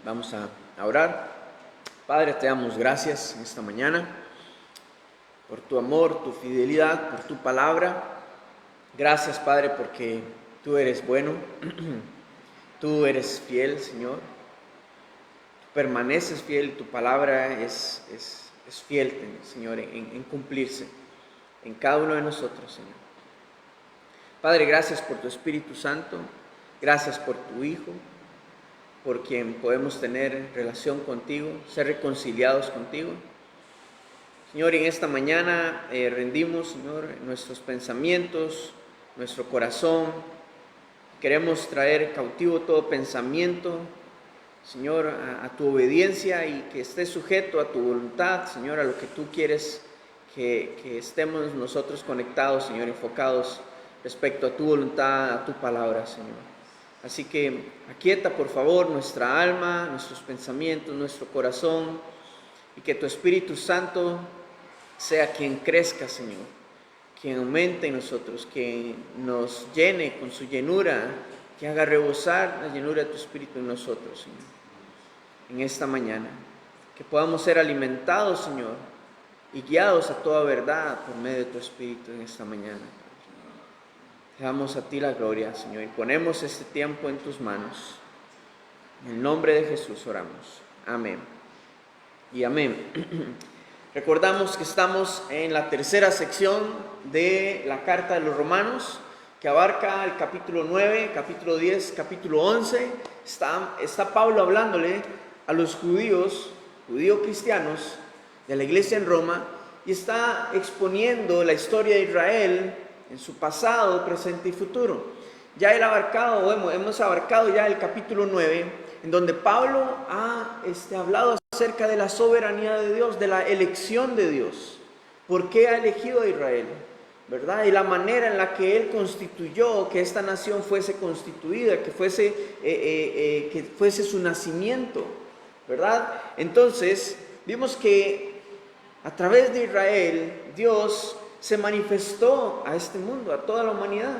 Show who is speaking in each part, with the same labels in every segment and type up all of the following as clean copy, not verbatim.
Speaker 1: Vamos a orar. Padre, te damos gracias en esta mañana por tu amor, tu fidelidad, por tu palabra. Gracias, Padre, porque tú eres bueno, tú eres fiel, Señor. Tú permaneces fiel, tu palabra es fiel, Señor, en cumplirse en cada uno de nosotros, Señor. Padre, gracias por tu Espíritu Santo, gracias por tu Hijo, por quien podemos tener relación contigo, ser reconciliados contigo. Señor, en esta mañana rendimos, Señor, nuestros pensamientos, nuestro corazón. Queremos traer cautivo todo pensamiento, Señor, a tu obediencia y que esté sujeto a tu voluntad, Señor, a lo que tú quieres que estemos nosotros conectados, Señor, enfocados respecto a tu voluntad, a tu palabra, Señor. Así que aquieta, por favor, nuestra alma, nuestros pensamientos, nuestro corazón, y que tu Espíritu Santo sea quien crezca, Señor, quien aumente en nosotros, quien nos llene con su llenura, que haga rebosar la llenura de tu Espíritu en nosotros, Señor, en esta mañana. Que podamos ser alimentados, Señor, y guiados a toda verdad por medio de tu Espíritu en esta mañana. Te damos a ti la gloria, Señor, y ponemos este tiempo en tus manos. En el nombre de Jesús oramos. Amén. Y amén. Recordamos que estamos en la tercera sección de la carta de los Romanos, que abarca el capítulo 9, capítulo 10, capítulo 11. Está Pablo hablándole a los judíos cristianos de la iglesia en Roma, y está exponiendo la historia de Israel en su pasado, presente y futuro. Ya hemos abarcado ya el capítulo 9, en donde Pablo ha hablado acerca de la soberanía de Dios, de la elección de Dios. ¿Por qué ha elegido a Israel? ¿Verdad? Y la manera en la que Él constituyó que esta nación fuese constituida, que fuese su nacimiento, ¿verdad? Entonces, vimos que a través de Israel, Dios se manifestó a este mundo, a toda la humanidad.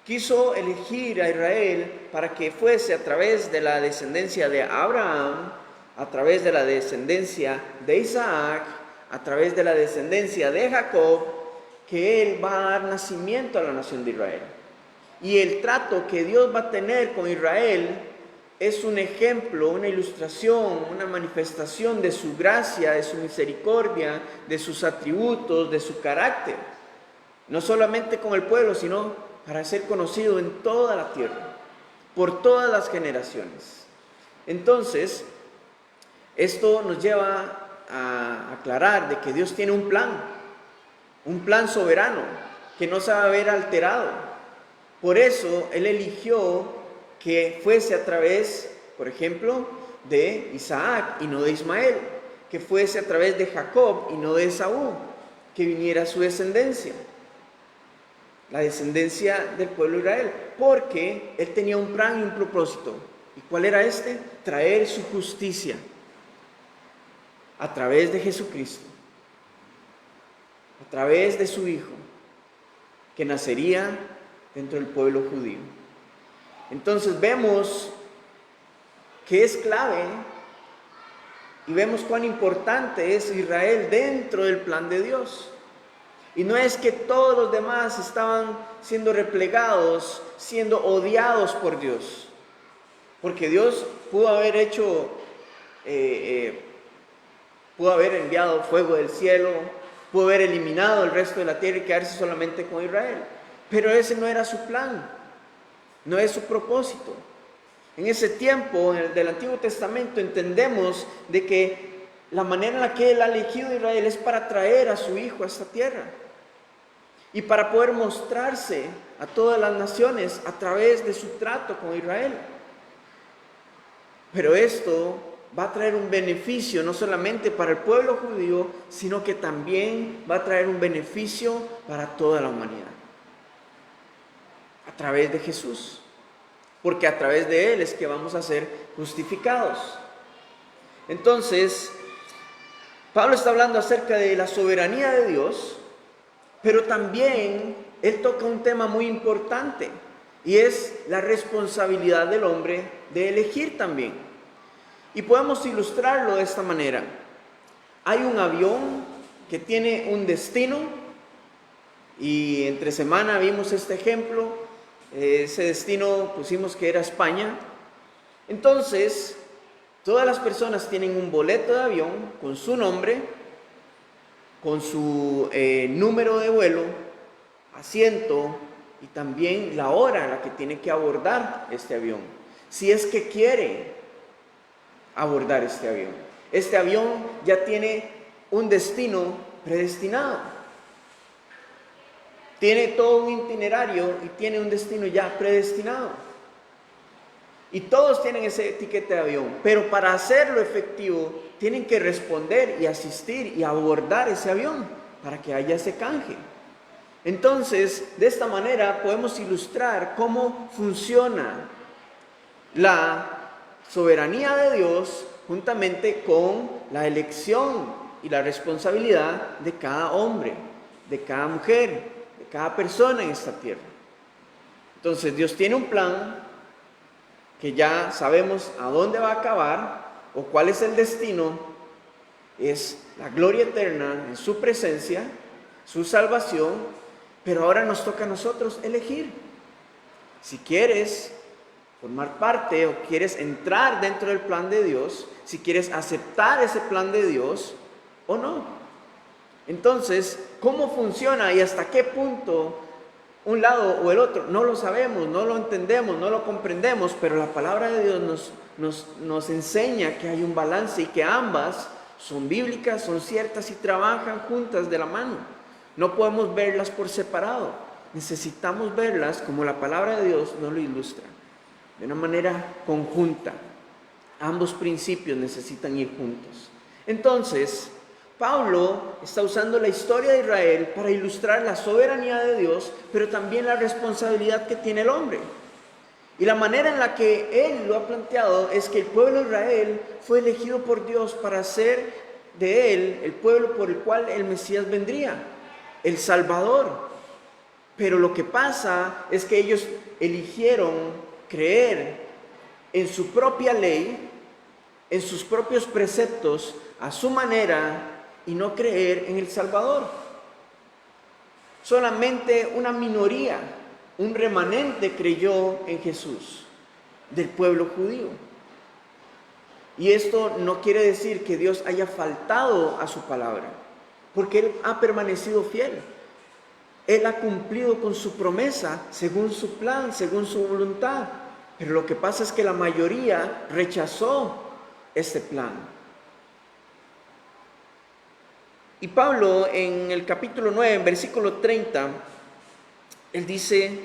Speaker 1: Quiso elegir a Israel para que fuese a través de la descendencia de Abraham, a través de la descendencia de Isaac, a través de la descendencia de Jacob, que Él va a dar nacimiento a la nación de Israel. Y el trato que Dios va a tener con Israel es un ejemplo, una ilustración, una manifestación de su gracia, de su misericordia, de sus atributos, de su carácter. No solamente con el pueblo, sino para ser conocido en toda la tierra, por todas las generaciones. Entonces, esto nos lleva a aclarar de que Dios tiene un plan soberano, que no se va a ver alterado. Por eso, Él eligió que fuese a través, por ejemplo, de Isaac y no de Ismael, que fuese a través de Jacob y no de Esaú, que viniera su descendencia, la descendencia del pueblo de Israel, porque Él tenía un plan y un propósito. ¿Y cuál era este? Traer su justicia a través de Jesucristo, a través de su Hijo, que nacería dentro del pueblo judío. Entonces vemos que es clave y vemos cuán importante es Israel dentro del plan de Dios. Y no es que todos los demás estaban siendo replegados, siendo odiados por Dios, porque Dios pudo haber enviado fuego del cielo, pudo haber eliminado el resto de la tierra y quedarse solamente con Israel, pero ese no era su plan. No es su propósito. En ese tiempo, del Antiguo Testamento, entendemos de que la manera en la que Él ha elegido a Israel es para traer a su Hijo a esta tierra y para poder mostrarse a todas las naciones a través de su trato con Israel. Pero esto va a traer un beneficio no solamente para el pueblo judío, sino que también va a traer un beneficio para toda la humanidad. A través de Jesús, porque a través de Él es que vamos a ser justificados. Entonces, Pablo está hablando acerca de la soberanía de Dios, pero también Él toca un tema muy importante, y es la responsabilidad del hombre de elegir también. Y podemos ilustrarlo de esta manera. Hay un avión que tiene un destino, y entre semana vimos este ejemplo. Ese destino pusimos que era España. Entonces, todas las personas tienen un boleto de avión con su nombre, con su número de vuelo, asiento y también la hora a la que tiene que abordar este avión, si es que quiere abordar este avión. Este avión ya tiene un destino predestinado, tiene todo un itinerario y tiene un destino ya predestinado. Y todos tienen ese etiquete de avión, pero para hacerlo efectivo tienen que responder y asistir y abordar ese avión para que haya ese canje. Entonces, de esta manera podemos ilustrar cómo funciona la soberanía de Dios juntamente con la elección y la responsabilidad de cada hombre, de cada mujer, de cada persona en esta tierra. Entonces, Dios tiene un plan que ya sabemos a dónde va a acabar o cuál es el destino. Es la gloria eterna en su presencia, su salvación, pero ahora nos toca a nosotros elegir si quieres formar parte o quieres entrar dentro del plan de Dios, si quieres aceptar ese plan de Dios o no. Entonces, ¿cómo funciona y hasta qué punto un lado o el otro? No lo sabemos, no lo entendemos, no lo comprendemos, pero la palabra de Dios nos enseña que hay un balance y que ambas son bíblicas, son ciertas y trabajan juntas de la mano. No podemos verlas por separado, necesitamos verlas como la palabra de Dios nos lo ilustra, de una manera conjunta. Ambos principios necesitan ir juntos. Entonces, Pablo está usando la historia de Israel para ilustrar la soberanía de Dios, pero también la responsabilidad que tiene el hombre. Y la manera en la que él lo ha planteado es que el pueblo de Israel fue elegido por Dios para ser de él el pueblo por el cual el Mesías vendría, el Salvador. Pero lo que pasa es que ellos eligieron creer en su propia ley, en sus propios preceptos, a su manera, y no creer en el Salvador. Solamente una minoría, un remanente creyó en Jesús del pueblo judío. Y esto no quiere decir que Dios haya faltado a su palabra, porque Él ha permanecido fiel. Él ha cumplido con su promesa según su plan, según su voluntad. Pero lo que pasa es que la mayoría rechazó este plan. Y Pablo en el capítulo 9, en versículo 30, él dice: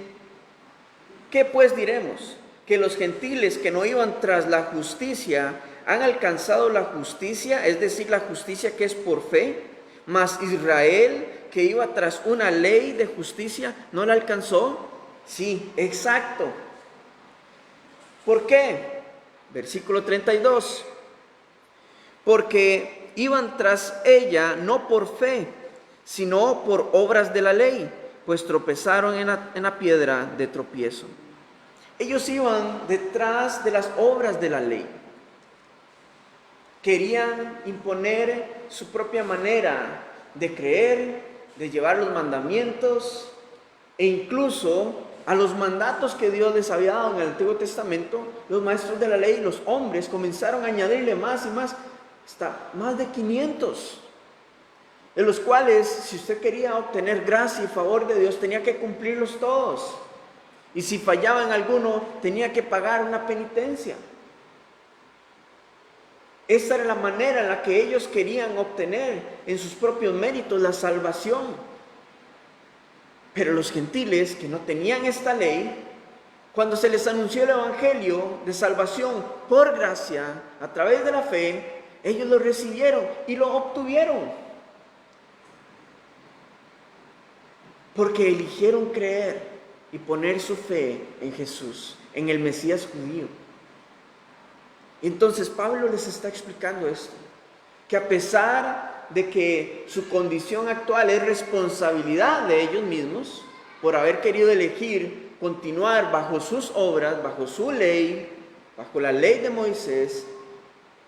Speaker 1: ¿qué pues diremos? ¿Que los gentiles que no iban tras la justicia han alcanzado la justicia, es decir, la justicia que es por fe? Mas Israel, que iba tras una ley de justicia, ¿no la alcanzó? Sí, exacto. ¿Por qué? Versículo 32. Porque iban tras ella no por fe, sino por obras de la ley, pues tropezaron en la piedra de tropiezo. Ellos iban detrás de las obras de la ley. Querían imponer su propia manera de creer, de llevar los mandamientos, e incluso a los mandatos que Dios les había dado en el Antiguo Testamento. Los maestros de la ley, los hombres, comenzaron a añadirle más y más, hasta más de 500, de los cuales, si usted quería obtener gracia y favor de Dios, tenía que cumplirlos todos, y si fallaba en alguno, tenía que pagar una penitencia. Esa era la manera en la que ellos querían obtener en sus propios méritos la salvación. Pero los gentiles que no tenían esta ley, cuando se les anunció el evangelio de salvación por gracia a través de la fe, ellos lo recibieron y lo obtuvieron, porque eligieron creer y poner su fe en Jesús, en el Mesías judío. Entonces Pablo les está explicando esto, que a pesar de que su condición actual es responsabilidad de ellos mismos, por haber querido elegir continuar bajo sus obras, bajo su ley, bajo la ley de Moisés,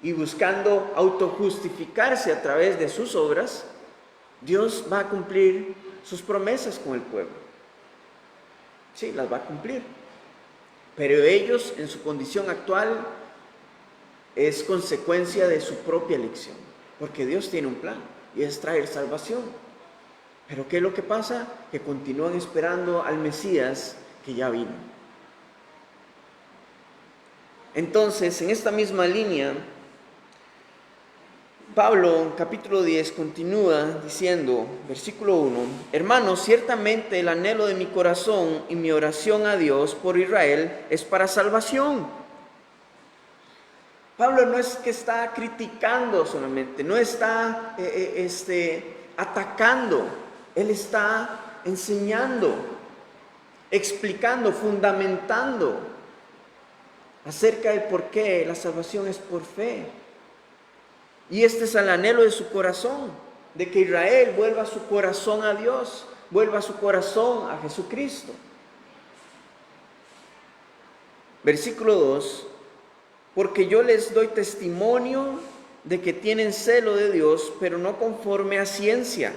Speaker 1: y buscando autojustificarse a través de sus obras, Dios va a cumplir sus promesas con el pueblo. Sí, las va a cumplir. Pero ellos, en su condición actual, es consecuencia de su propia elección. Porque Dios tiene un plan y es traer salvación. Pero ¿qué es lo que pasa? Que continúan esperando al Mesías que ya vino. Entonces, en esta misma línea, Pablo, en capítulo 10, continúa diciendo, versículo 1, hermanos, ciertamente el anhelo de mi corazón y mi oración a Dios por Israel es para salvación. Pablo no es que está criticando solamente, no está atacando, él está enseñando, explicando, fundamentando acerca del por qué la salvación es por fe. Y este es el anhelo de su corazón, de que Israel vuelva su corazón a Dios, vuelva su corazón a Jesucristo. Versículo 2, porque yo les doy testimonio de que tienen celo de Dios, pero no conforme a ciencia,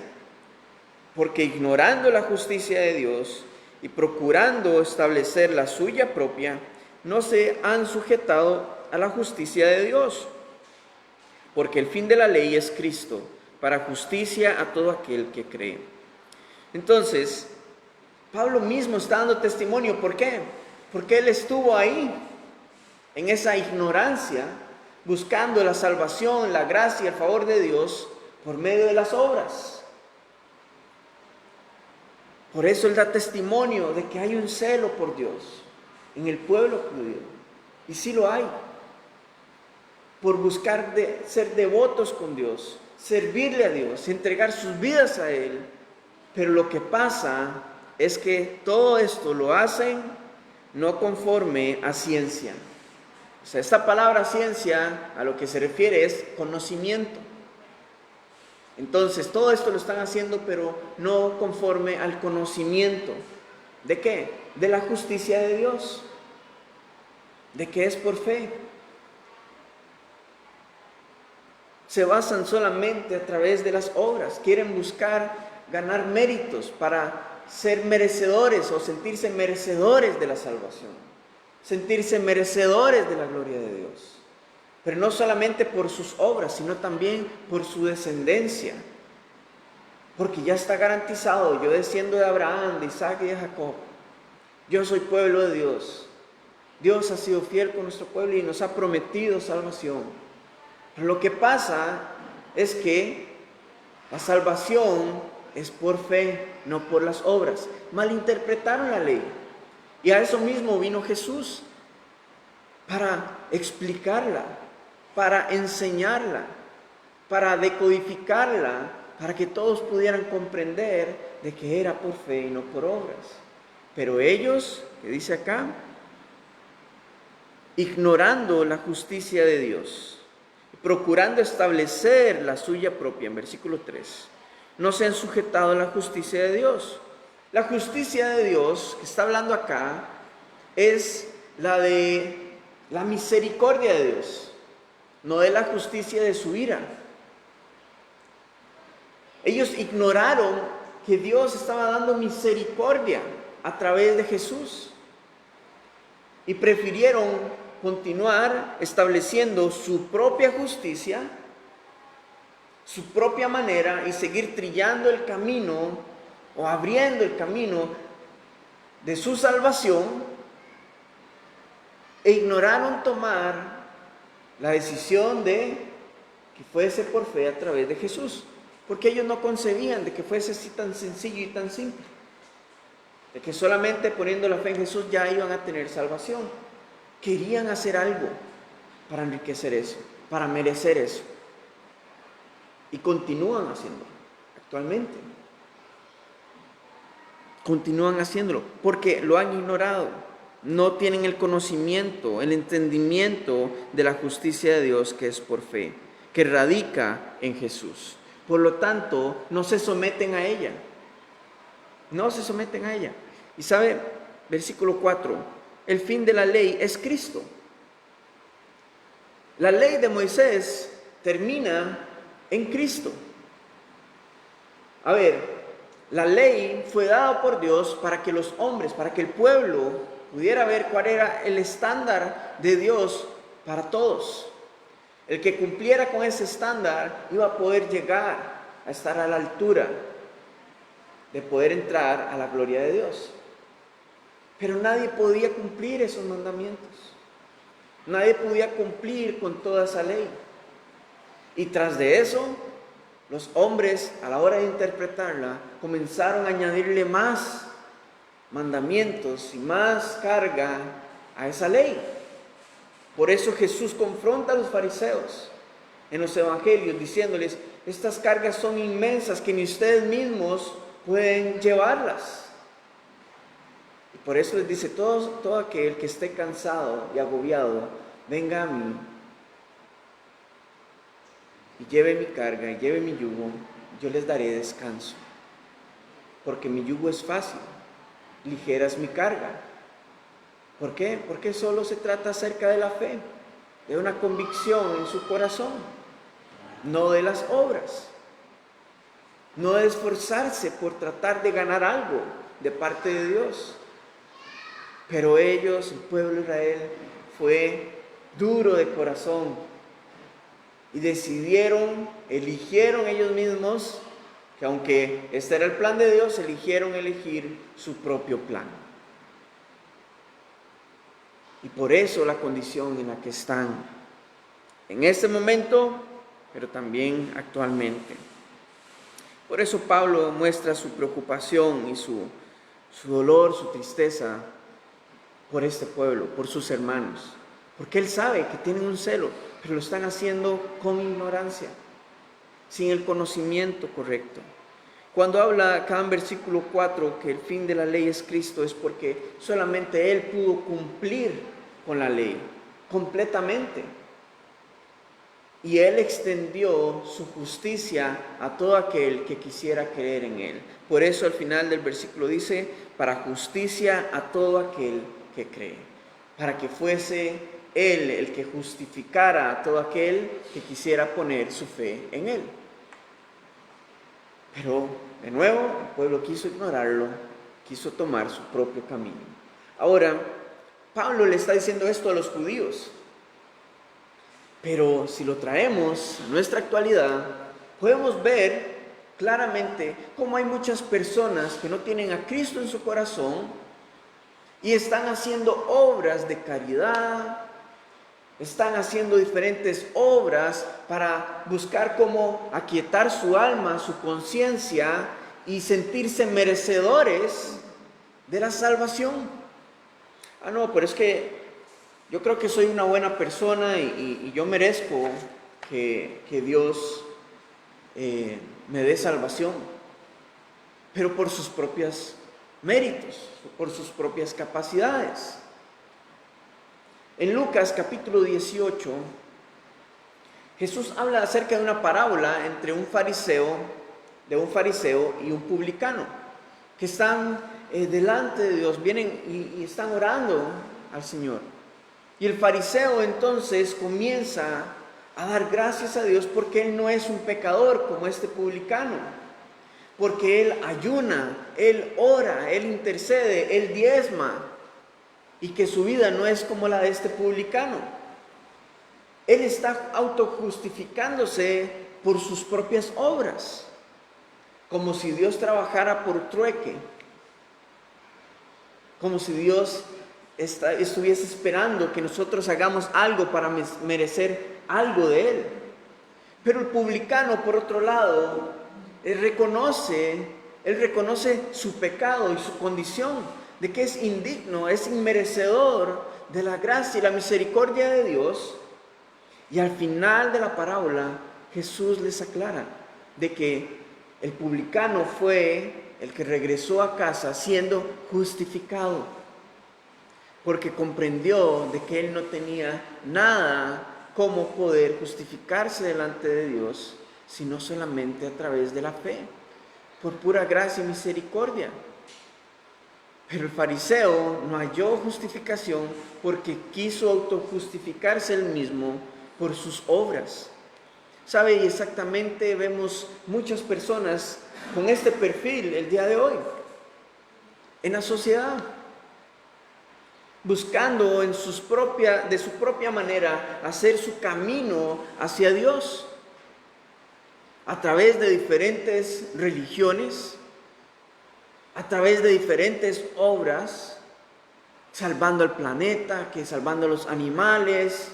Speaker 1: porque ignorando la justicia de Dios y procurando establecer la suya propia, no se han sujetado a la justicia de Dios. Porque el fin de la ley es Cristo, para justicia a todo aquel que cree. Entonces, Pablo mismo está dando testimonio. ¿Por qué? Porque él estuvo ahí, en esa ignorancia, buscando la salvación, la gracia y el favor de Dios por medio de las obras. Por eso él da testimonio de que hay un celo por Dios en el pueblo judío. Y sí lo hay. Por buscar ser devotos con Dios, servirle a Dios, entregar sus vidas a Él. Pero lo que pasa es que todo esto lo hacen no conforme a ciencia. O sea, esta palabra ciencia a lo que se refiere es conocimiento. Entonces, todo esto lo están haciendo, pero no conforme al conocimiento. ¿De qué? De la justicia de Dios. De que es por fe. Se basan solamente a través de las obras. Quieren buscar ganar méritos para ser merecedores o sentirse merecedores de la salvación. Sentirse merecedores de la gloria de Dios. Pero no solamente por sus obras, sino también por su descendencia. Porque ya está garantizado, yo desciendo de Abraham, de Isaac y de Jacob. Yo soy pueblo de Dios. Dios ha sido fiel con nuestro pueblo y nos ha prometido salvación. Pero lo que pasa es que la salvación es por fe, no por las obras. Malinterpretaron la ley. Y a eso mismo vino Jesús, para explicarla, para enseñarla, para decodificarla, para que todos pudieran comprender de que era por fe y no por obras. Pero ellos, que dice acá, ignorando la justicia de Dios, procurando establecer la suya propia, en versículo 3, no se han sujetado a la justicia de Dios. La justicia de Dios que está hablando acá es la de la misericordia de Dios, no de la justicia de su ira. Ellos ignoraron que Dios estaba dando misericordia a través de Jesús y prefirieron continuar estableciendo su propia justicia, su propia manera y seguir trillando el camino o abriendo el camino de su salvación, e ignoraron tomar la decisión de que fuese por fe a través de Jesús, porque ellos no concebían de que fuese así tan sencillo y tan simple, de que solamente poniendo la fe en Jesús ya iban a tener salvación. Querían hacer algo para enriquecer eso, para merecer eso. Y continúan haciéndolo actualmente. Continúan haciéndolo porque lo han ignorado. No tienen el conocimiento, el entendimiento de la justicia de Dios que es por fe, que radica en Jesús. Por lo tanto, no se someten a ella. No se someten a ella. Y sabe, versículo 4. El fin de la ley es Cristo. La ley de Moisés termina en Cristo. A ver, la ley fue dada por Dios para que los hombres, para que el pueblo pudiera ver cuál era el estándar de Dios para todos. El que cumpliera con ese estándar iba a poder llegar a estar a la altura de poder entrar a la gloria de Dios. Pero nadie podía cumplir esos mandamientos. Nadie podía cumplir con toda esa ley. Y tras de eso, los hombres, a la hora de interpretarla, comenzaron a añadirle más mandamientos y más carga a esa ley. Por eso Jesús confronta a los fariseos en los evangelios diciéndoles: estas cargas son inmensas que ni ustedes mismos pueden llevarlas. Y por eso les dice: todo aquel que esté cansado y agobiado, venga a mí y lleve mi carga y lleve mi yugo, yo les daré descanso. Porque mi yugo es fácil, ligera es mi carga. ¿Por qué? Porque solo se trata acerca de la fe, de una convicción en su corazón, no de las obras, no de esforzarse por tratar de ganar algo de parte de Dios. Pero ellos, el pueblo de Israel, fue duro de corazón y eligieron ellos mismos, que aunque este era el plan de Dios, eligieron elegir su propio plan. Y por eso la condición en la que están en este momento, pero también actualmente. Por eso Pablo muestra su preocupación y su dolor, su tristeza por este pueblo, por sus hermanos. Porque él sabe que tienen un celo, pero lo están haciendo con ignorancia, sin el conocimiento correcto. Cuando habla acá en versículo 4 que el fin de la ley es Cristo, es porque solamente Él pudo cumplir con la ley completamente. Y Él extendió su justicia a todo aquel que quisiera creer en Él. Por eso al final del versículo dice: para justicia a todo aquel que cree. Para que fuese Él el que justificara a todo aquel que quisiera poner su fe en Él. Pero, de nuevo, el pueblo quiso ignorarlo, quiso tomar su propio camino. Ahora, Pablo le está diciendo esto a los judíos. Pero si lo traemos a nuestra actualidad, podemos ver claramente cómo hay muchas personas que no tienen a Cristo en su corazón y están haciendo obras de caridad, están haciendo diferentes obras para buscar cómo aquietar su alma, su conciencia y sentirse merecedores de la salvación. No, pero es que yo creo que soy una buena persona y yo merezco que Dios me dé salvación, pero por sus propios méritos, por sus propias capacidades. En Lucas capítulo 18, Jesús habla acerca de una parábola entre un fariseo y un publicano, que están delante de Dios, vienen y están orando al Señor. Y el fariseo entonces comienza a dar gracias a Dios porque él no es un pecador como este publicano, porque él ayuna, él ora, él intercede, él diezma, y que su vida no es como la de este publicano. Él está autojustificándose por sus propias obras, como si Dios trabajara por trueque, como si Dios estuviese esperando que nosotros hagamos algo para merecer algo de Él. Pero el publicano, por otro lado, él reconoce su pecado y su condición, de que es indigno, es inmerecedor de la gracia y la misericordia de Dios. Y al final de la parábola, Jesús les aclara de que el publicano fue el que regresó a casa siendo justificado, porque comprendió de que él no tenía nada como poder justificarse delante de Dios, sino solamente a través de la fe, por pura gracia y misericordia. Pero el fariseo no halló justificación porque quiso autojustificarse él mismo por sus obras. ¿Sabe? Y exactamente vemos muchas personas con este perfil el día de hoy en la sociedad, buscando de su propia manera hacer su camino hacia Dios a través de diferentes religiones, a través de diferentes obras, salvando al planeta, que salvando a los animales,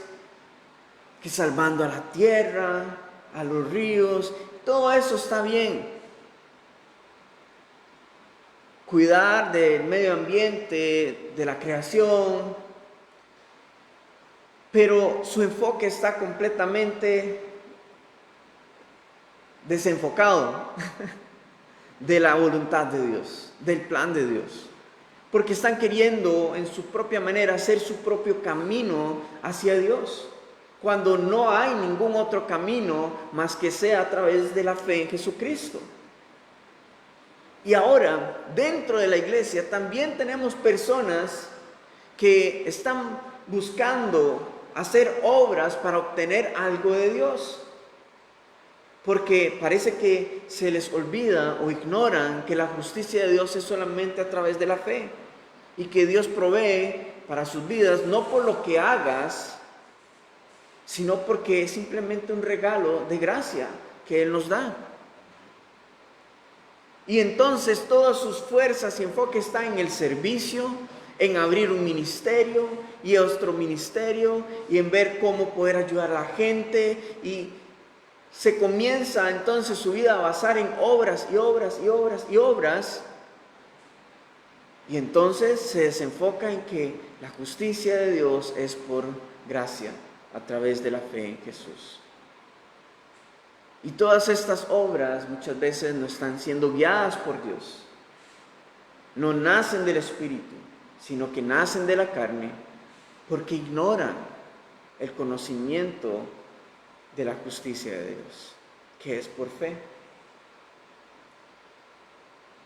Speaker 1: que salvando a la tierra, a los ríos. Todo eso está bien. Cuidar del medio ambiente, de la creación, pero su enfoque está completamente desenfocado de la voluntad de Dios, del plan de Dios, porque están queriendo en su propia manera hacer su propio camino hacia Dios, cuando no hay ningún otro camino más que sea a través de la fe en Jesucristo. Y ahora, dentro de la iglesia también tenemos personas que están buscando hacer obras para obtener algo de Dios, porque parece que se les olvida o ignoran que la justicia de Dios es solamente a través de la fe, y que Dios provee para sus vidas no por lo que hagas, sino porque es simplemente un regalo de gracia que Él nos da. Y entonces todas sus fuerzas y enfoque están en el servicio, en abrir un ministerio y otro ministerio, y en ver cómo poder ayudar a la gente, y se comienza entonces su vida a basar en obras y obras y obras y obras, y entonces se desenfoca en que la justicia de Dios es por gracia a través de la fe en Jesús. Y todas estas obras muchas veces no están siendo guiadas por Dios, no nacen del Espíritu, sino que nacen de la carne, porque ignoran el conocimiento de la justicia de Dios, que es por fe.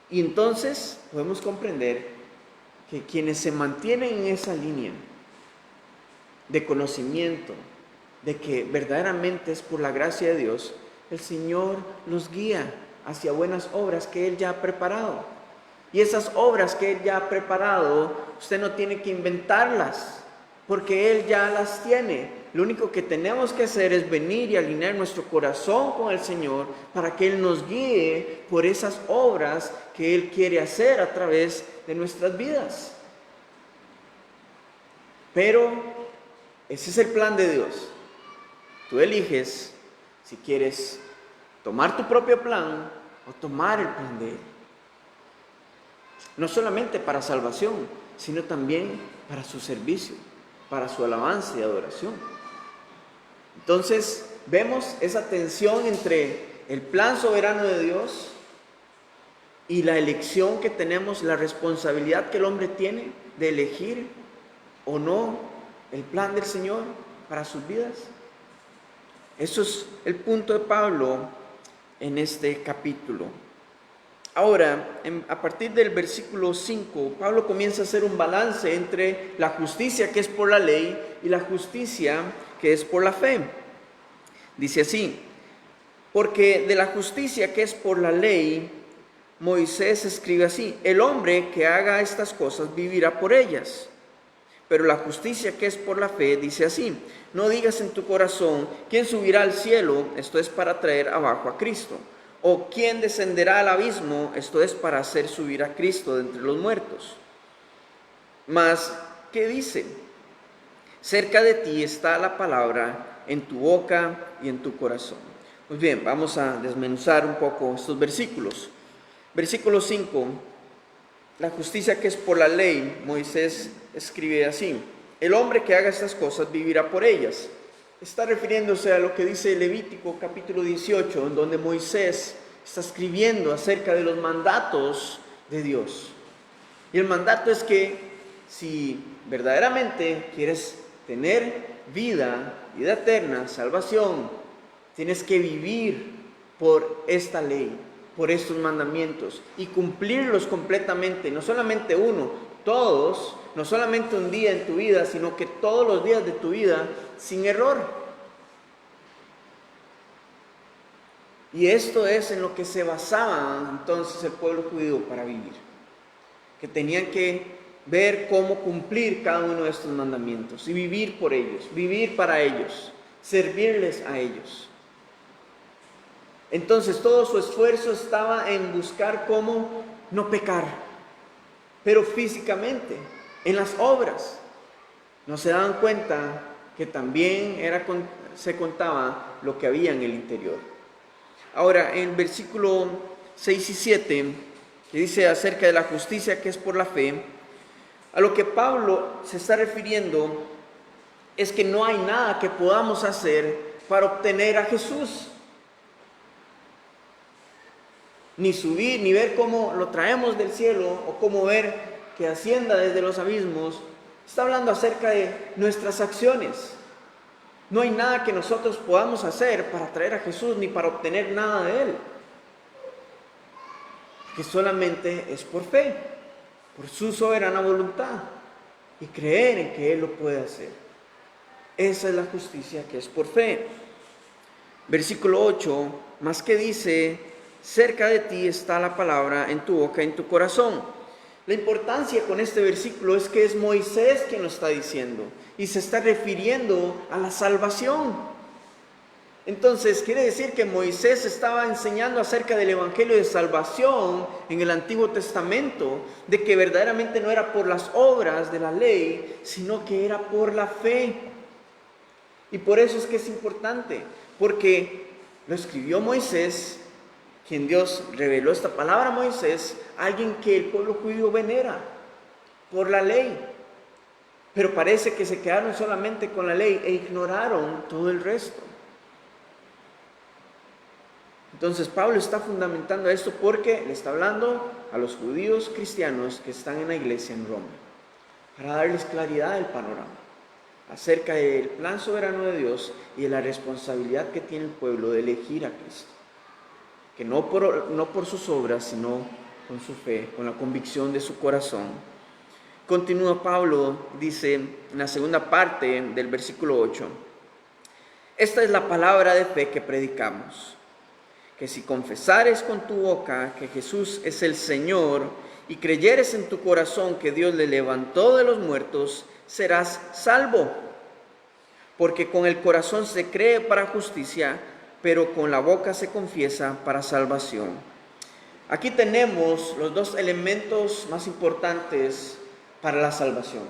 Speaker 1: Y entonces podemos comprender que quienes se mantienen en esa línea de conocimiento, de que verdaderamente es por la gracia de Dios, el Señor los guía hacia buenas obras que Él ya ha preparado. Y esas obras que Él ya ha preparado, usted no tiene que inventarlas, porque Él ya las tiene. Lo único que tenemos que hacer es venir y alinear nuestro corazón con el Señor para que Él nos guíe por esas obras que Él quiere hacer a través de nuestras vidas. Pero ese es el plan de Dios. Tú eliges si quieres tomar tu propio plan o tomar el plan de Él. No solamente para salvación, sino también para su servicio, para su alabanza y adoración. Entonces, vemos esa tensión entre el plan soberano de Dios y la elección que tenemos, la responsabilidad que el hombre tiene de elegir o no el plan del Señor para sus vidas. Eso es el punto de Pablo en este capítulo. Ahora, a partir del versículo 5, Pablo comienza a hacer un balance entre la justicia que es por la ley y la justicia que es por la fe. Dice así: porque de la justicia que es por la ley, Moisés escribe así: el hombre que haga estas cosas vivirá por ellas. Pero la justicia que es por la fe dice así: no digas en tu corazón, ¿quién subirá al cielo? Esto es para traer abajo a Cristo. O ¿quién descenderá al abismo? Esto es para hacer subir a Cristo de entre los muertos. Mas, ¿qué dice? Cerca de ti está la palabra, en tu boca y en tu corazón. Pues bien, vamos a desmenuzar un poco estos versículos. Versículo 5. La justicia que es por la ley, Moisés escribe así: el hombre que haga estas cosas vivirá por ellas. Está refiriéndose a lo que dice Levítico capítulo 18, en donde Moisés está escribiendo acerca de los mandatos de Dios. Y el mandato es que si verdaderamente quieres tener vida eterna, salvación, tienes que vivir por esta ley, por estos mandamientos, y cumplirlos completamente, no solamente uno, no solamente un día en tu vida, sino que todos los días de tu vida, sin error. Y esto es en lo que se basaba entonces el pueblo judío para vivir. Que tenían que ver cómo cumplir cada uno de estos mandamientos y vivir por ellos, vivir para ellos, servirles a ellos. Entonces todo su esfuerzo estaba en buscar cómo no pecar, pero físicamente, en las obras. No se daban cuenta que también se contaba lo que había en el interior. Ahora, en versículo 6 y 7, que dice acerca de la justicia que es por la fe, a lo que Pablo se está refiriendo es que no hay nada que podamos hacer para obtener a Jesús. Ni subir, ni ver cómo lo traemos del cielo, o cómo ver que ascienda desde los abismos. Está hablando acerca de nuestras acciones. No hay nada que nosotros podamos hacer para traer a Jesús, ni para obtener nada de Él. Que solamente es por fe, por su soberana voluntad, y creer en que Él lo puede hacer. Esa es la justicia que es por fe. Versículo 8, más que dice: cerca de ti está la palabra, en tu boca, en tu corazón. La importancia con este versículo es que es Moisés quien lo está diciendo y se está refiriendo a la salvación. Entonces quiere decir que Moisés estaba enseñando acerca del evangelio de salvación en el Antiguo Testamento, de que verdaderamente no era por las obras de la ley, sino que era por la fe. Y por eso es que es importante, porque lo escribió Moisés, quien Dios reveló esta palabra a Moisés, alguien que el pueblo judío venera por la ley. Pero parece que se quedaron solamente con la ley e ignoraron todo el resto. Entonces Pablo está fundamentando esto porque le está hablando a los judíos cristianos que están en la iglesia en Roma, para darles claridad del panorama acerca del plan soberano de Dios y de la responsabilidad que tiene el pueblo de elegir a Cristo. Que no por sus obras, sino con su fe, con la convicción de su corazón. Continúa Pablo, dice en la segunda parte del versículo 8: esta es la palabra de fe que predicamos, que si confesares con tu boca que Jesús es el Señor y creyeres en tu corazón que Dios le levantó de los muertos, serás salvo. Porque con el corazón se cree para justicia, pero con la boca se confiesa para salvación. Aquí tenemos los dos elementos más importantes para la salvación,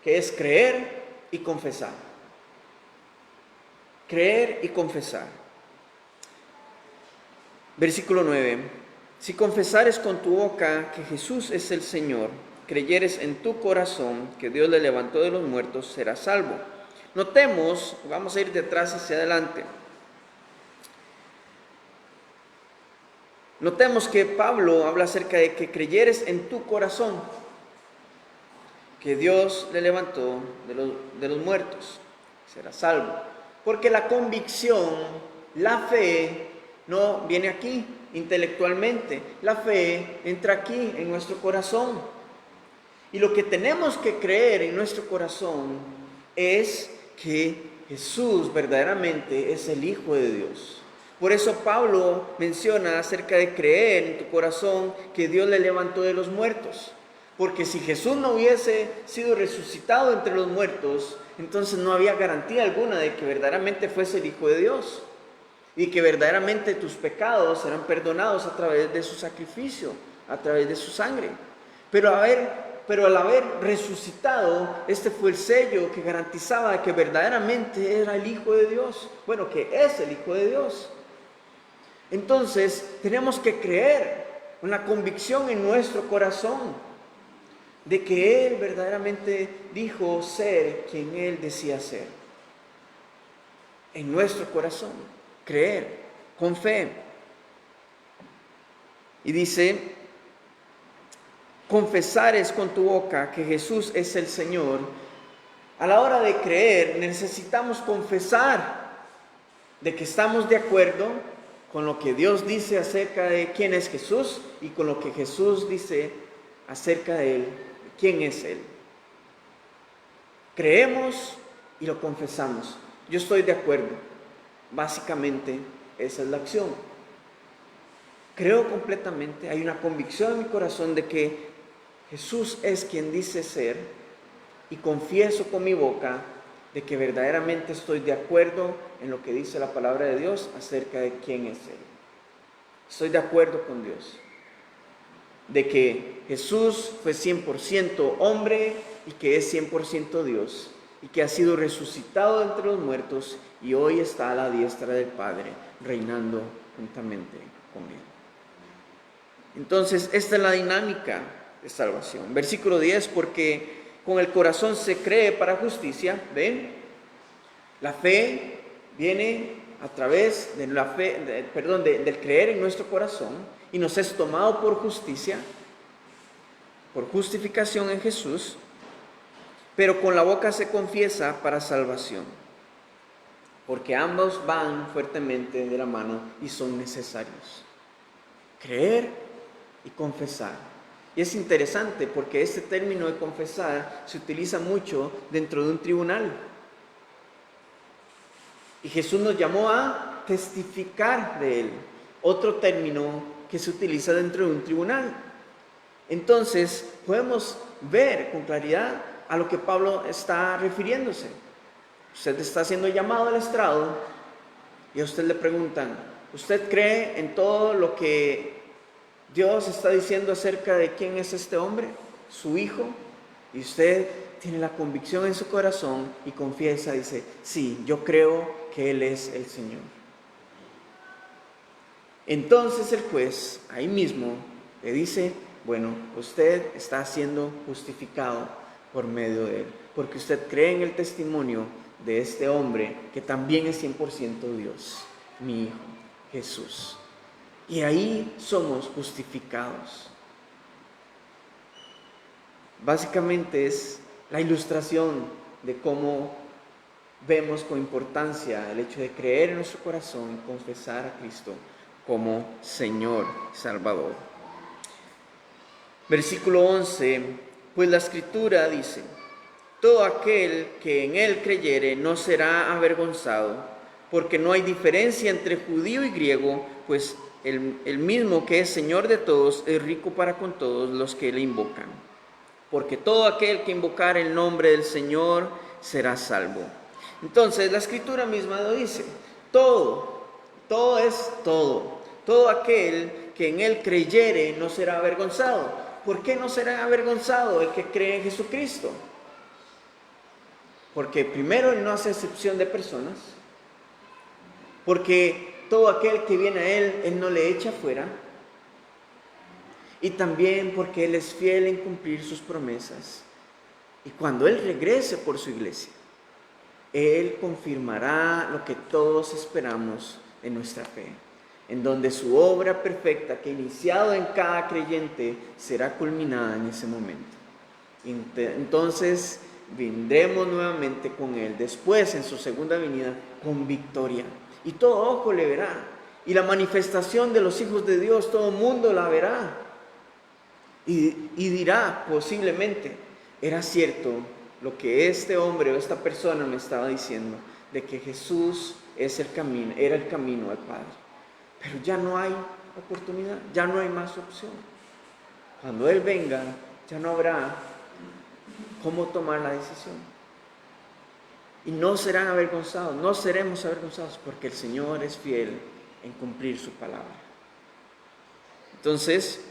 Speaker 1: que es creer y confesar. Creer y confesar. Versículo 9. Si confesares con tu boca que Jesús es el Señor, creyeres en tu corazón que Dios le levantó de los muertos, serás salvo. Notemos, vamos a ir de atrás hacia adelante. Notemos que Pablo habla acerca de que creyeres en tu corazón que Dios le levantó de los muertos, será salvo. Porque la convicción, la fe, no viene aquí intelectualmente. La fe entra aquí en nuestro corazón. Y lo que tenemos que creer en nuestro corazón es que Jesús verdaderamente es el Hijo de Dios. Por eso Pablo menciona acerca de creer en tu corazón que Dios le levantó de los muertos. Porque si Jesús no hubiese sido resucitado entre los muertos, entonces no había garantía alguna de que verdaderamente fuese el Hijo de Dios. Y que verdaderamente tus pecados serán perdonados a través de su sacrificio, a través de su sangre. Pero al haber resucitado, este fue el sello que garantizaba que verdaderamente era el Hijo de Dios. Bueno, que es el Hijo de Dios. Entonces, tenemos que creer con la convicción en nuestro corazón de que Él verdaderamente dijo ser quien Él decía ser. En nuestro corazón, creer con fe. Y dice: confesares con tu boca que Jesús es el Señor. A la hora de creer necesitamos confesar de que estamos de acuerdo con lo que Dios dice acerca de quién es Jesús y con lo que Jesús dice acerca de Él, quién es Él. Creemos y lo confesamos. Yo estoy de acuerdo. Básicamente esa es la acción. creo completamente, hay una convicción en mi corazón de que Jesús es quien dice ser, y confieso con mi boca de que verdaderamente estoy de acuerdo en lo que dice la palabra de Dios acerca de quién es Él. Estoy de acuerdo con Dios, de que Jesús fue 100% hombre y que es 100% Dios, y que ha sido resucitado entre los muertos y hoy está a la diestra del Padre, reinando juntamente con Él. Entonces, esta es la dinámica de salvación. Versículo 10, porque con el corazón se cree para justicia, ¿ven? La fe viene a través de la fe, del creer en nuestro corazón, y nos es tomado por justicia, por justificación en Jesús, pero con la boca se confiesa para salvación, porque ambos van fuertemente de la mano y son necesarios. Creer y confesar. Y es interesante porque este término de confesar se utiliza mucho dentro de un tribunal. Y Jesús nos llamó a testificar de Él, otro término que se utiliza dentro de un tribunal. Entonces, podemos ver con claridad a lo que Pablo está refiriéndose. Usted está siendo llamado al estrado y a usted le preguntan, ¿usted cree en todo lo que Dios está diciendo acerca de quién es este hombre, su hijo? Y usted tiene la convicción en su corazón y confiesa, dice, sí, yo creo que Él es el Señor. Entonces el juez ahí mismo le dice, bueno, usted está siendo justificado por medio de Él, porque usted cree en el testimonio de este hombre que también es 100% Dios, mi Hijo Jesús. Y ahí somos justificados. Básicamente es la ilustración de cómo vemos con importancia el hecho de creer en nuestro corazón y confesar a Cristo como Señor Salvador. Versículo 11, pues la Escritura dice, todo aquel que en Él creyere no será avergonzado, porque no hay diferencia entre judío y griego, pues el mismo que es Señor de todos es rico para con todos los que le invocan. Porque todo aquel que invocar el nombre del Señor será salvo. Entonces la Escritura misma lo dice, todo es todo. Todo aquel que en Él creyere no será avergonzado. ¿Por qué no será avergonzado el que cree en Jesucristo? Porque primero Él no hace excepción de personas, porque todo aquel que viene a Él no le echa fuera, y también porque Él es fiel en cumplir sus promesas. Y cuando Él regrese por su iglesia, Él confirmará lo que todos esperamos en nuestra fe, en donde su obra perfecta que ha iniciado en cada creyente será culminada en ese momento. Entonces vendremos nuevamente con Él, después en su segunda venida, con victoria. Y todo ojo le verá. Y la manifestación de los hijos de Dios, todo el mundo la verá. Y dirá posiblemente, era cierto lo que este hombre o esta persona me estaba diciendo, de que Jesús es el camino, era el camino al Padre. Pero ya no hay oportunidad, ya no hay más opción. Cuando Él venga, ya no habrá cómo tomar la decisión. Y no serán avergonzados, no seremos avergonzados, porque el Señor es fiel en cumplir su palabra. Entonces,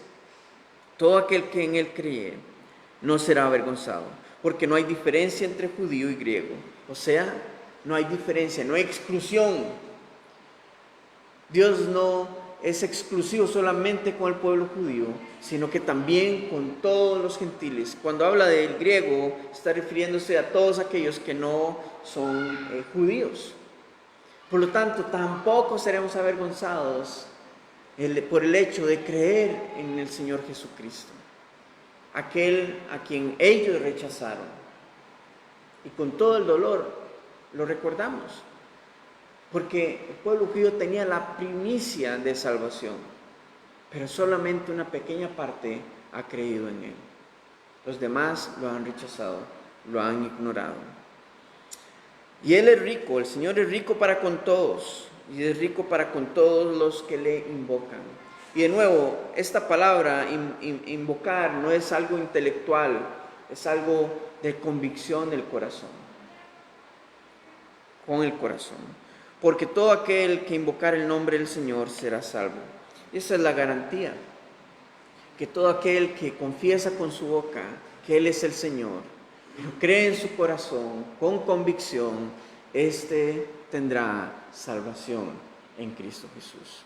Speaker 1: todo aquel que en Él cree no será avergonzado, porque no hay diferencia entre judío y griego. O sea, no hay diferencia, no hay exclusión. Dios no es exclusivo solamente con el pueblo judío, sino que también con todos los gentiles. Cuando habla del griego, está refiriéndose a todos aquellos que no son judíos. Por lo tanto, tampoco seremos avergonzados por el hecho de creer en el Señor Jesucristo, aquel a quien ellos rechazaron. Y con todo el dolor lo recordamos, porque el pueblo judío tenía la primicia de salvación, pero solamente una pequeña parte ha creído en Él. Los demás lo han rechazado, lo han ignorado. Y Él es rico, el Señor es rico para con todos, y es rico para con todos los que le invocan. Y de nuevo, esta palabra, invocar, no es algo intelectual, es algo de convicción del corazón, con el corazón. Porque todo aquel que invocar el nombre del Señor será salvo. Y esa es la garantía, que todo aquel que confiesa con su boca que Él es el Señor, pero cree en su corazón con convicción, éste tendrá salvación en Cristo Jesús.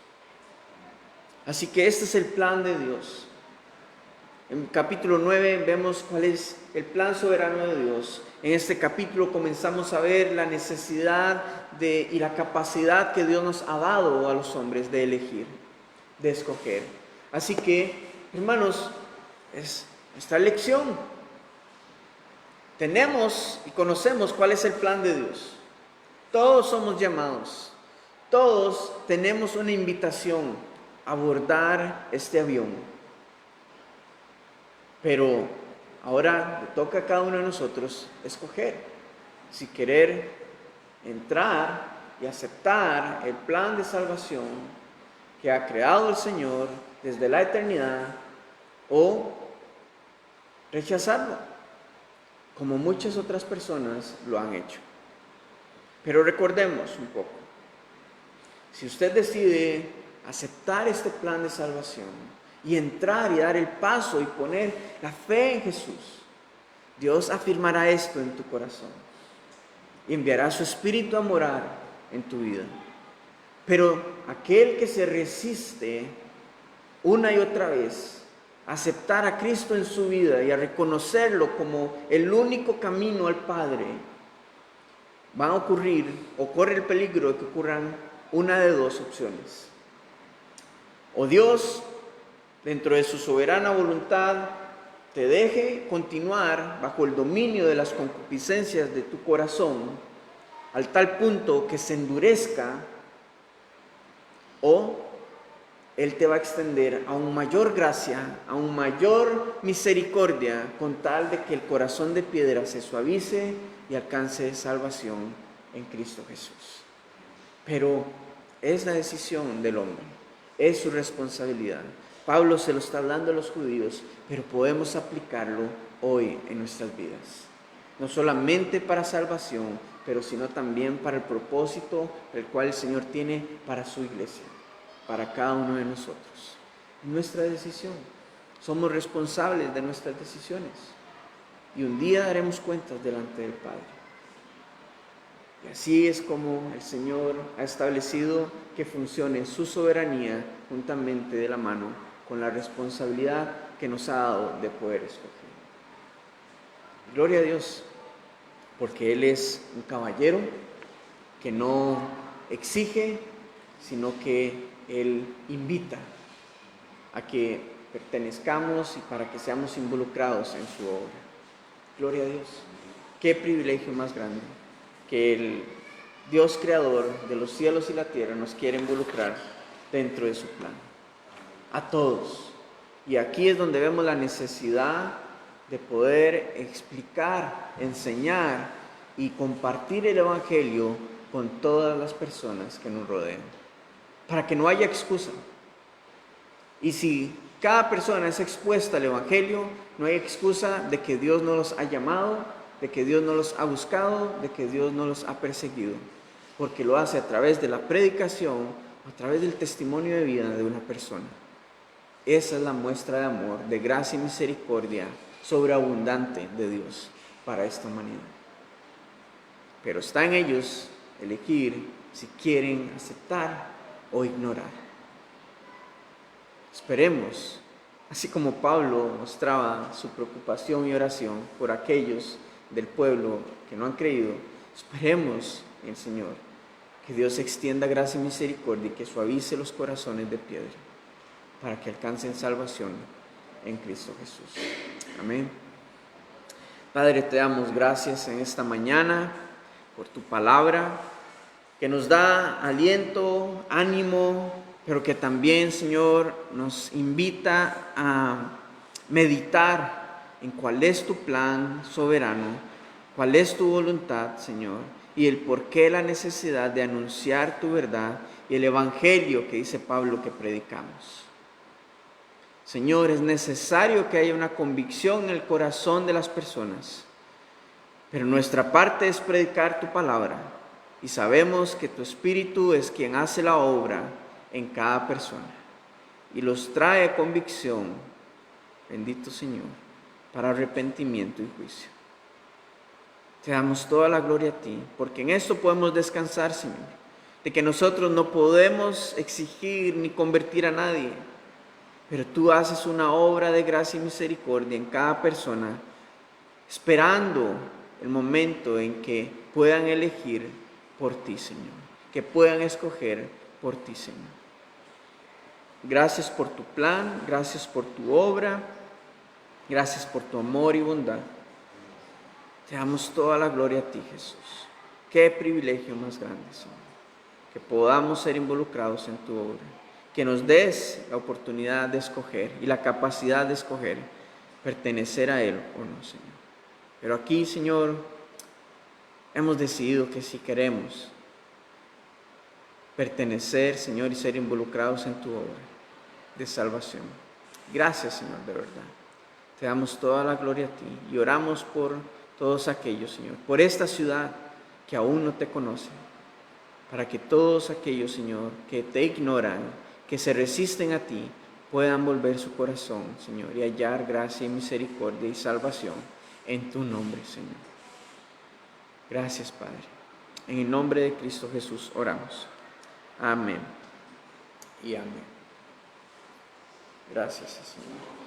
Speaker 1: Así que este es el plan de Dios. En capítulo 9 vemos cuál es el plan soberano de Dios. En este capítulo comenzamos a ver la necesidad y la capacidad que Dios nos ha dado a los hombres de elegir, de escoger. Así que, hermanos, es nuestra elección. Tenemos y conocemos cuál es el plan de Dios. Todos somos llamados. Todos tenemos una invitación a abordar este avión. Pero ahora le toca a cada uno de nosotros escoger si querer entrar y aceptar el plan de salvación que ha creado el Señor desde la eternidad, o rechazarlo, como muchas otras personas lo han hecho. Pero recordemos un poco, si usted decide aceptar este plan de salvación y entrar y dar el paso y poner la fe en Jesús, Dios afirmará esto en tu corazón y enviará su Espíritu a morar en tu vida. Pero aquel que se resiste una y otra vez a aceptar a Cristo en su vida y a reconocerlo como el único camino al Padre, van a ocurrir, o corre el peligro de que ocurran una de dos opciones. O Dios, dentro de su soberana voluntad, te deje continuar bajo el dominio de las concupiscencias de tu corazón, al tal punto que se endurezca, o Él te va a extender aún mayor gracia, aún mayor misericordia, con tal de que el corazón de piedra se suavice y alcance salvación en Cristo Jesús. Pero es la decisión del hombre, es su responsabilidad. Pablo se lo está hablando a los judíos, pero podemos aplicarlo hoy en nuestras vidas. No solamente para salvación, pero sino también para el propósito el cual el Señor tiene para su iglesia, para cada uno de nosotros. Nuestra decisión. Somos responsables de nuestras decisiones. Y un día daremos cuentas delante del Padre. Y así es como el Señor ha establecido que funcione su soberanía juntamente de la mano con la responsabilidad que nos ha dado de poder escoger. Gloria a Dios, porque Él es un caballero que no exige, sino que Él invita a que pertenezcamos y para que seamos involucrados en su obra. Gloria a Dios. Qué privilegio más grande que el Dios creador de los cielos y la tierra nos quiere involucrar dentro de su plan. A todos. Y aquí es donde vemos la necesidad de poder explicar, enseñar y compartir el Evangelio con todas las personas que nos rodean, para que no haya excusa. Y si cada persona es expuesta al Evangelio, no hay excusa de que Dios no los ha llamado, de que Dios no los ha buscado, de que Dios no los ha perseguido, porque lo hace a través de la predicación, a través del testimonio de vida de una persona. Esa es la muestra de amor, de gracia y misericordia sobreabundante de Dios para esta humanidad. Pero está en ellos elegir si quieren aceptar o ignorar. Esperemos, así como Pablo mostraba su preocupación y oración por aquellos del pueblo que no han creído, esperemos en el Señor que Dios extienda gracia y misericordia y que suavice los corazones de piedra para que alcancen salvación en Cristo Jesús. Amén. Padre, te damos gracias en esta mañana por tu palabra, que nos da aliento, ánimo, pero que también, Señor, nos invita a meditar en cuál es tu plan soberano, cuál es tu voluntad, Señor, y el por qué la necesidad de anunciar tu verdad y el Evangelio que dice Pablo que predicamos. Señor, es necesario que haya una convicción en el corazón de las personas, pero nuestra parte es predicar tu palabra y sabemos que tu Espíritu es quien hace la obra en cada persona y los trae a convicción, bendito Señor, para arrepentimiento y juicio. Te damos toda la gloria a ti, porque en esto podemos descansar, Señor, de que nosotros no podemos exigir ni convertir a nadie, pero tú haces una obra de gracia y misericordia en cada persona, esperando el momento en que puedan elegir por ti, Señor, que puedan escoger por ti, Señor. Gracias por tu plan, gracias por tu obra, gracias por tu amor y bondad. Te damos toda la gloria a ti, Jesús. Qué privilegio más grande, Señor, que podamos ser involucrados en tu obra, que nos des la oportunidad de escoger y la capacidad de escoger pertenecer a Él o no, Señor. Pero aquí, Señor, hemos decidido que si queremos pertenecer, Señor, y ser involucrados en tu obra de salvación. Gracias, Señor, de verdad. Te damos toda la gloria a ti y oramos por todos aquellos, Señor, por esta ciudad que aún no te conocen, para que todos aquellos, Señor, que te ignoran, que se resisten a ti, puedan volver su corazón, Señor, y hallar gracia y misericordia y salvación en tu nombre, Señor. Gracias, Padre. En el nombre de Cristo Jesús oramos. Amén y amén. Gracias, Señor.